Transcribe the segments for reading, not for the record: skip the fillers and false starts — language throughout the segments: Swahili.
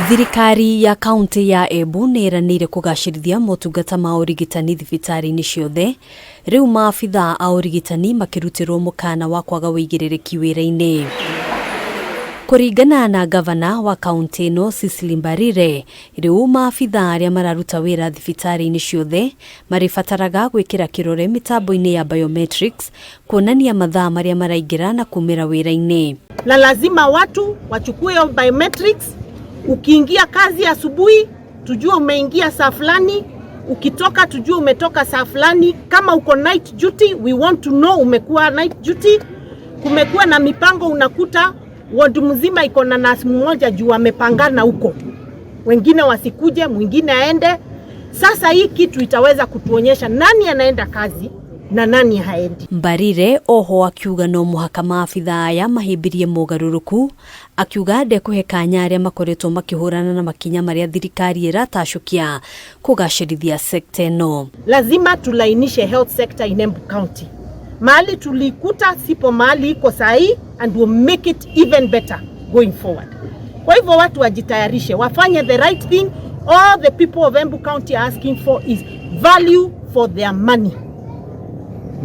Thirikari ya kaunti ya Embu neranire kugacirithia motungata ma urigitani thibitari-ini ciothe. Riu maabithaa a urigitani makirutirwo mukana wa kwaga uigĩrĩrĩki wira-ini. Kuringana na ngavana wa kaunti no CECILY MBARIRE, riu maabithaa aria mararuta wira thibitari-ini ciothe maribataraga gwikira kirore mitambo-ini ya biometrics kuonania mathaa maria maraingira na kumira wira-ini. Na lazima watu wachukue biometrics. Ukiingia kazi asubuhi tujue umeingia saa fulani, ukitoka tujue umetoka saa fulani. Kama uko night duty, we want to know umekuwa night duty. Kumekuwa na mipango, unakuta ward mzima iko na nasi mmoja juu amepangana huko, wengine wasikuje, mwingine aende. Sasa hii kitu itaweza kutuonyesha nani anaenda kazi na nani haendi. MBARIRE oho akiuga no muhaka maabithaa aya mahimbirie mogaruruku, akiuga ndekuhe kanya aria makoretwo makihurana na makinya maria thirikari iratacukia kugacirithia sekta ino. Lazima tulainishe health sector in Embu County. Mahali tulikuta sipo mahali iko sahi, and we'll make it even better going forward. Kwa hivyo watu wajitayarishe, wafanye the right thing. All the people of Embu County are asking for is value for their money.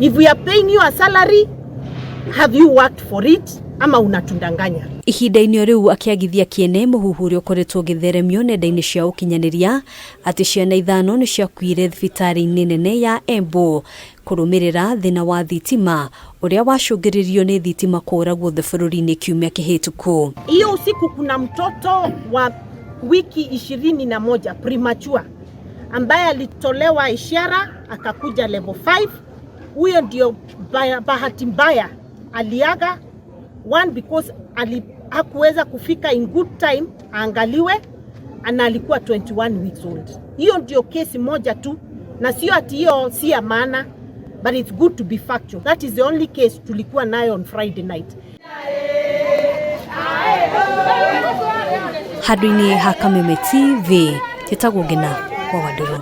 If we are paying you a salary, have you worked for it? Ama unatundanganya. Ihinda-ini riu akiagithia kiene muhuhurio koretwo githeremio nenda-ini cia ukinyaniria ati ciana ithano ni ciakuire thibitari-ini nene ya Embu kurumirira thina wa thitima uria wacungiririo ni thitima kura guothe bururi-ini kiumia kihituku. Hiyo usiku kuna mtoto wa wiki 21 premature ambaye alitolewa ishara akakuja level 5. Huyo ndio bahati mbaya aliaga. One, because hakuweza kufika in good time aangaliwe, na alikuwa 21 weeks old. Hiyo ndio kesi moja tu, na sio ati hiyo si ya maana, but it's good to be factual. That is the only case tulikuwa nayo on Friday night. Hadwini Hakameme TV, Titagugina kwa Waduru.